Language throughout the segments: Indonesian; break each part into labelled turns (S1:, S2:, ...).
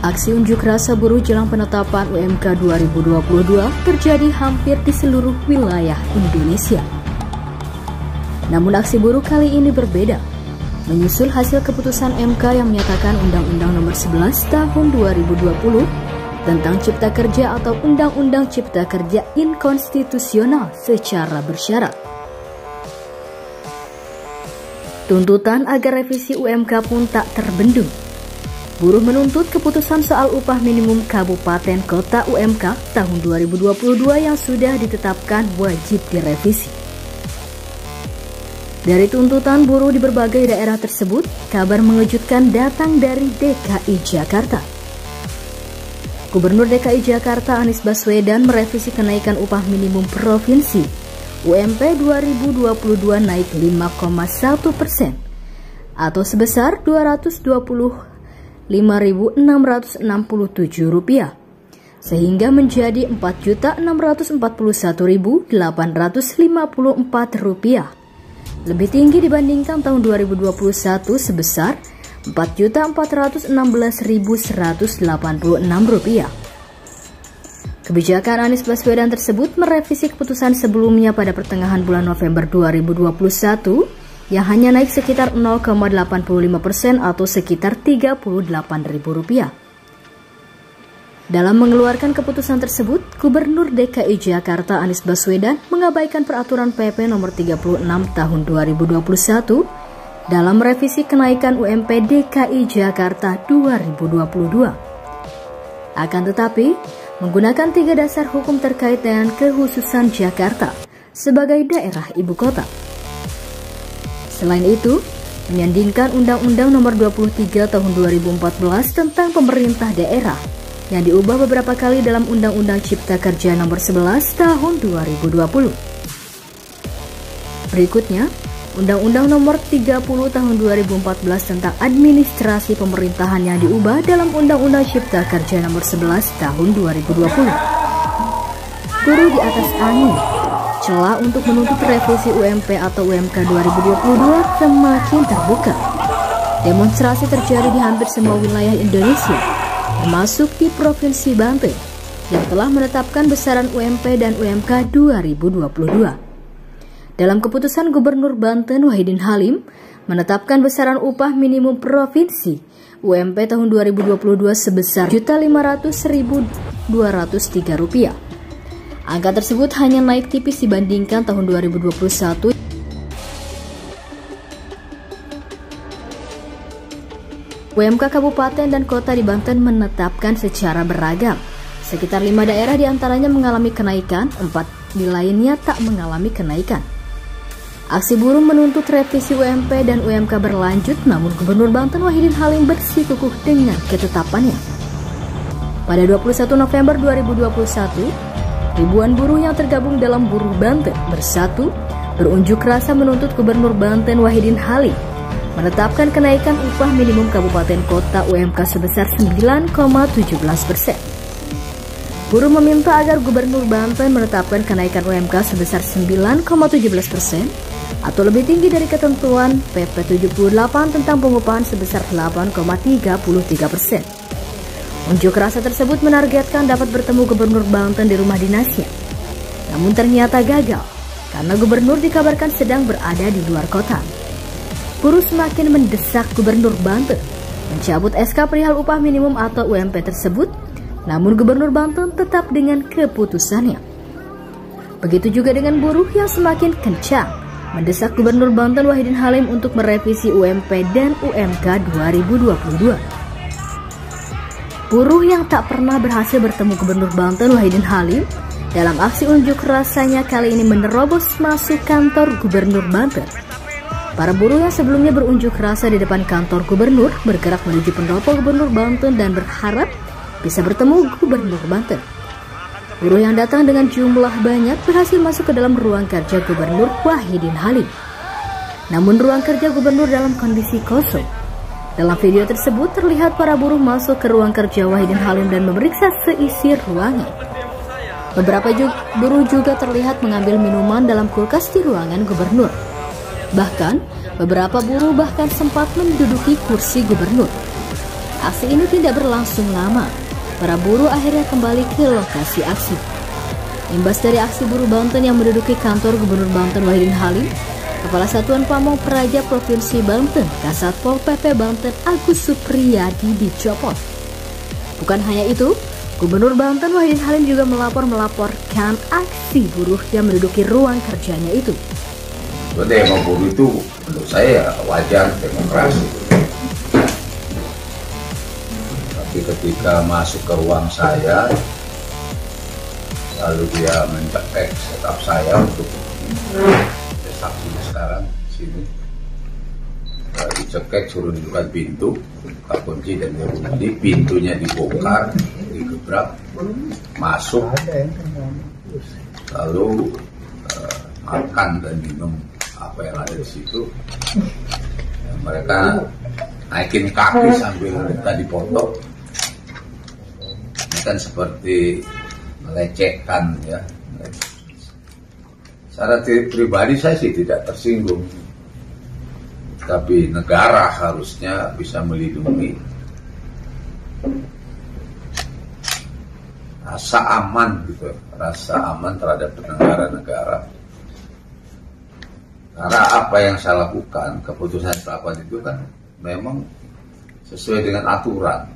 S1: Aksi unjuk rasa buruh jelang penetapan UMK 2022 terjadi hampir di seluruh wilayah Indonesia. Namun aksi buruh kali ini berbeda, menyusul hasil keputusan MK yang menyatakan Undang-Undang Nomor 11 Tahun 2020 tentang Cipta Kerja atau Undang-Undang Cipta Kerja inkonstitusional secara bersyarat. Tuntutan agar revisi UMK pun tak terbendung. Buruh menuntut keputusan soal upah minimum kabupaten kota UMK tahun 2022 yang sudah ditetapkan wajib direvisi. Dari tuntutan buruh di berbagai daerah tersebut, kabar mengejutkan datang dari DKI Jakarta. Gubernur DKI Jakarta Anies Baswedan merevisi kenaikan upah minimum provinsi UMP 2022 naik 5,1% atau sebesar Rp225.667 sehingga menjadi Rp4.641.854, lebih tinggi dibandingkan tahun 2021 sebesar Rp4.416.186. Kebijakan Anies Baswedan tersebut merevisi keputusan sebelumnya pada pertengahan bulan November 2021 yang hanya naik sekitar 0,85% atau sekitar Rp38.000. Dalam mengeluarkan keputusan tersebut, Gubernur DKI Jakarta Anies Baswedan mengabaikan peraturan PP nomor 36 tahun 2021 dalam revisi kenaikan UMP DKI Jakarta 2022. Akan tetapi, menggunakan 3 dasar hukum terkait dengan kekhususan Jakarta sebagai daerah ibu kota. Selain itu, menyandingkan Undang-Undang Nomor 23 Tahun 2014 tentang pemerintah daerah yang diubah beberapa kali dalam Undang-Undang Cipta Kerja Nomor 11 Tahun 2020. Berikutnya, Undang-Undang Nomor 30 Tahun 2014 tentang administrasi pemerintahan yang diubah dalam Undang-Undang Cipta Kerja Nomor 11 Tahun 2020. Buruh di atas angin, celah untuk menuntut revisi UMP atau UMK 2022 semakin terbuka. Demonstrasi terjadi di hampir semua wilayah Indonesia, termasuk di Provinsi Banten yang telah menetapkan besaran UMP dan UMK 2022. Dalam keputusan Gubernur Banten Wahidin Halim menetapkan besaran upah minimum provinsi UMP tahun 2022 sebesar Rp500.203. Angka tersebut hanya naik tipis dibandingkan tahun 2021. UMK kabupaten dan kota di Banten menetapkan secara beragam. Sekitar 5 daerah diantaranya mengalami kenaikan, 4 di lainnya tak mengalami kenaikan. Aksi buruh menuntut revisi UMP dan UMK berlanjut, namun Gubernur Banten Wahidin Halim bersikukuh dengan ketetapannya. Pada 21 November 2021, ribuan buruh yang tergabung dalam Buruh Banten Bersatu berunjuk rasa menuntut Gubernur Banten Wahidin Halim menetapkan kenaikan upah minimum kabupaten kota UMK sebesar 9,17%. Buruh meminta agar Gubernur Banten menetapkan kenaikan UMK sebesar 9,17% atau lebih tinggi dari ketentuan PP 78 tentang pengupahan sebesar 8,33%. Unjuk rasa tersebut menargetkan dapat bertemu Gubernur Banten di rumah dinasnya. Namun ternyata gagal, karena Gubernur dikabarkan sedang berada di luar kota. Buruh semakin mendesak Gubernur Banten mencabut SK perihal upah minimum atau UMP tersebut, namun Gubernur Banten tetap dengan keputusannya. Begitu juga dengan buruh yang semakin kencang mendesak Gubernur Banten Wahidin Halim untuk merevisi UMP dan UMK 2022. Buruh yang tak pernah berhasil bertemu Gubernur Banten Wahidin Halim dalam aksi unjuk rasanya kali ini menerobos masuk kantor Gubernur Banten. Para buruh yang sebelumnya berunjuk rasa di depan kantor Gubernur bergerak menuju pendopo Gubernur Banten dan berharap bisa bertemu Gubernur Banten. Buruh yang datang dengan jumlah banyak berhasil masuk ke dalam ruang kerja Gubernur Wahidin Halim. Namun ruang kerja Gubernur dalam kondisi kosong. Dalam video tersebut terlihat para buruh masuk ke ruang kerja Wahidin Halim dan memeriksa seisi ruangan. Beberapa buruh juga terlihat mengambil minuman dalam kulkas di ruangan Gubernur. Bahkan, beberapa buruh bahkan sempat menduduki kursi Gubernur. Aksi ini tidak berlangsung lama. Para buruh akhirnya kembali ke lokasi aksi. Imbas dari aksi buruh Banten yang menduduki kantor Gubernur Banten Wahidin Halim, Kepala Satuan Pamong Praja Provinsi Banten, Kasat Pol PP Banten Agus Supriyadi dicopot. Bukan hanya itu, Gubernur Banten Wahidin Halim juga melaporkan aksi buruh yang menduduki ruang kerjanya itu.
S2: Demo buruh itu menurut saya wajar, demokrasi. Tapi ketika masuk ke ruang saya, lalu dia mencekek setup saya untuk saksinya sekarang sini, dicekek, suruh buka pintu, buka kunci dan di pintunya dibongkar, digebrak, masuk, lalu makan dan minum apa yang ada di situ. Mereka naikin kaki sambil minta dipoto. Ini kan seperti melecehkan ya. Secara pribadi saya sih tidak tersinggung, tapi negara harusnya bisa melindungi rasa aman gitu, rasa aman terhadap penyelenggara negara. Karena apa yang saya lakukan, keputusan saya lakukan itu kan memang sesuai dengan aturan.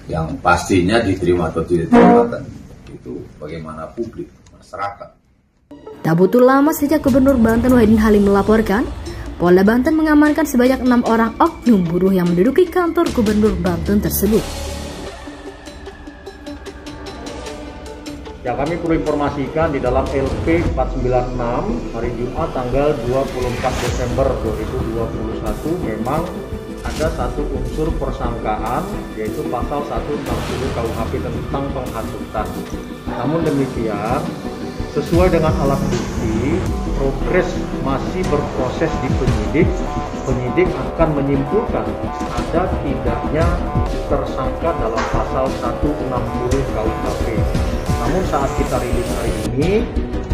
S2: Yang pastinya diterima atau tidak diterima kan itu bagaimana publik, masyarakat.
S1: Tak butuh lama sejak Gubernur Banten Wahidin Halim melaporkan, Polda Banten mengamankan sebanyak 6 orang oknum buruh yang menduduki kantor Gubernur Banten tersebut.
S3: Ya, kami perlu informasikan di dalam LP 496 hari Jumat tanggal 24 Desember 2021 memang ada satu unsur persangkaan, yaitu pasal 160 KUHP tentang penghasutan. Namun demikian, sesuai dengan alat bukti, progres masih berproses di penyidik akan menyimpulkan ada tidaknya tersangka dalam pasal 160 KUHP. Namun saat kita rilis hari ini,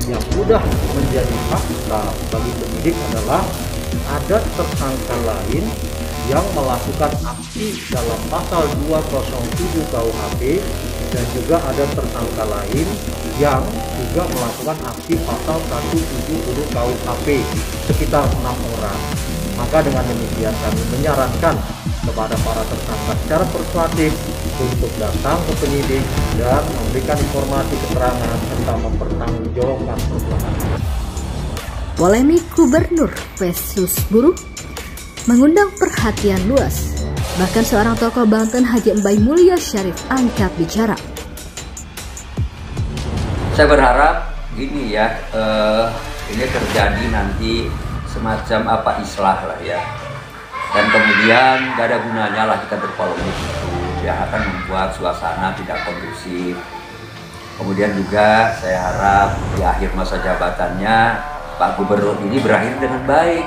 S3: yang sudah menjadi fakta bagi penyidik adalah ada tersangka lain yang melakukan aksi dalam pasal 207 KUHP dan juga ada tersangka lain yang juga melakukan aksi pasal 170 KUHP, sekitar 6 orang. Maka dengan demikian kami menyarankan kepada para tersangka secara persuasif untuk datang ke penyidik dan memberikan informasi keterangan tentang mempertanggungjawabkan perbuatannya.
S1: Polemik Gubernur versus buruh mengundang perhatian luas. Bahkan seorang tokoh Banten, Haji Embai Mulia Syarif, angkat bicara.
S4: Saya berharap ini ya, ini terjadi nanti semacam islah lah ya. Dan kemudian gak ada gunanya lah kita berpolemik itu, yang akan membuat suasana tidak kondusif. Kemudian juga saya harap di akhir masa jabatannya Pak Gubernur ini berakhir dengan baik,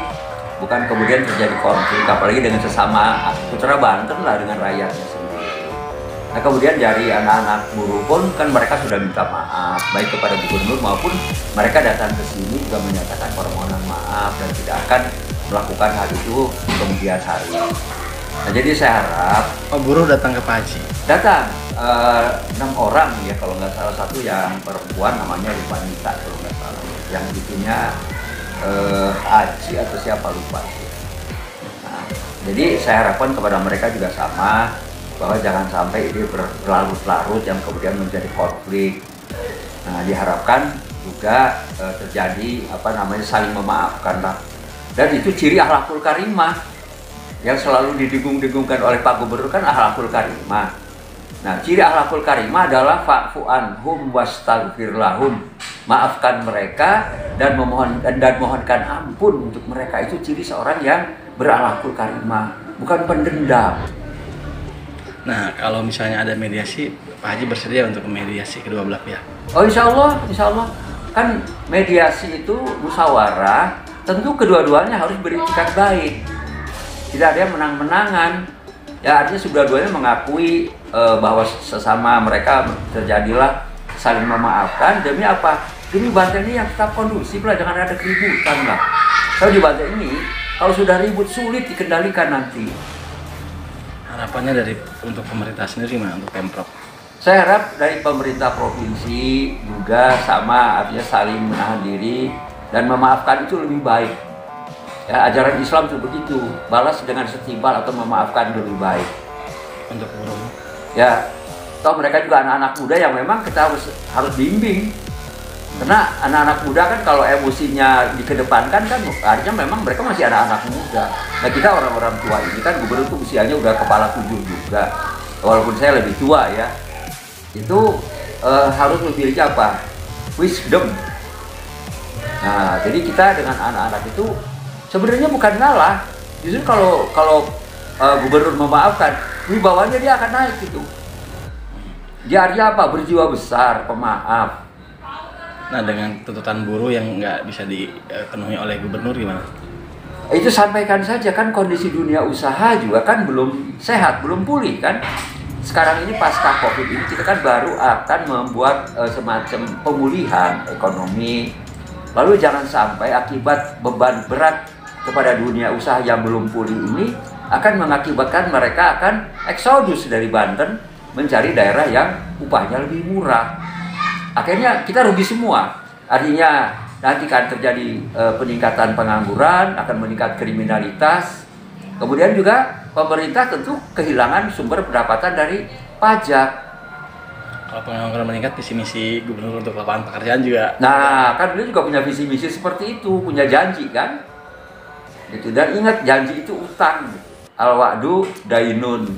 S4: bukan kemudian terjadi konflik, apalagi dengan sesama putra Banten lah, dengan rakyatnya sendiri. Nah kemudian dari anak-anak buruh pun kan mereka sudah minta maaf, baik kepada Gubernur maupun mereka datang ke sini juga menyatakan permohonan maaf dan tidak akan melakukan hal itu kemudian hari. Nah jadi saya harap
S5: buruh datang ke Pak Haji.
S4: Datang 6 orang ya, kalau nggak salah satu yang perempuan namanya Rifanita kalau nggak salah, yang itunya Aji atau siapa lupa. Nah, jadi saya harapkan kepada mereka juga sama, bahwa jangan sampai ini berlarut-larut yang kemudian menjadi konflik. Nah diharapkan juga terjadi saling memaafkan lah. Dan itu ciri akhlakul karimah yang selalu didengung-dengungkan oleh Pak Gubernur kan akhlakul karimah. Nah, ciri akhlakul karimah adalah fa'fu anhum wastaghfir lahum. Maafkan mereka dan mohonkan ampun untuk mereka. Itu ciri seorang yang berakhlakul karimah, bukan pendendam.
S5: Nah, kalau misalnya ada mediasi, Pak Haji bersedia untuk mediasi kedua belah pihak?
S4: Oh, insya Allah. Kan mediasi itu musyawarah. Tentu kedua-duanya harus beritikat baik. Tidak ada yang menang-menangan. Ya artinya kedua-duanya mengakui bahwa sesama mereka terjadilah saling memaafkan. Demi apa? Demi Banten ini yang tetap kondusif lah, jangan ada keributan lah. Kalau di Banten ini, kalau sudah ribut sulit dikendalikan nanti.
S5: Harapannya dari untuk pemerintah sendiri gimana untuk Pemprov?
S4: Saya harap dari pemerintah provinsi juga sama, artinya saling menahan diri dan memaafkan itu lebih baik. Ya, ajaran Islam itu begitu, balas dengan setimpal atau memaafkan lebih baik.
S5: Untuk buruh.
S4: Ya, toh mereka juga anak-anak muda yang memang kita harus bimbing. Karena anak-anak muda kan kalau emosinya dikedepankan kan artinya memang mereka masih anak-anak muda. Nah kita orang-orang tua ini kan gubernur tuh usianya udah kepala 7 juga. Walaupun saya lebih tua ya. Itu harus memiliki apa? Wisdom. Nah jadi kita dengan anak-anak itu sebenarnya bukan ngalah. Justru kalau gubernur memaafkan, wibawanya dia akan naik gitu. Dia artinya apa? Berjiwa besar, pemaaf.
S5: Nah dengan tuntutan buruh yang nggak bisa dipenuhi oleh gubernur gimana?
S4: Itu sampaikan saja, kan kondisi dunia usaha juga kan belum sehat, belum pulih kan. Sekarang ini pasca Covid ini kita kan baru akan membuat semacam pemulihan ekonomi. Lalu jangan sampai akibat beban berat kepada dunia usaha yang belum pulih ini akan mengakibatkan mereka akan eksodus dari Banten mencari daerah yang upahnya lebih murah. Akhirnya kita rugi semua. Artinya nanti akan terjadi peningkatan pengangguran, akan meningkat kriminalitas. Kemudian juga pemerintah tentu kehilangan sumber pendapatan dari pajak.
S5: Kalau pengangguran meningkat, visi misi gubernur untuk lapangan pekerjaan juga.
S4: Nah, kan beliau juga punya visi misi seperti itu, punya janji kan. Gitu. Dan ingat janji itu utang. Al-wa'du dainun.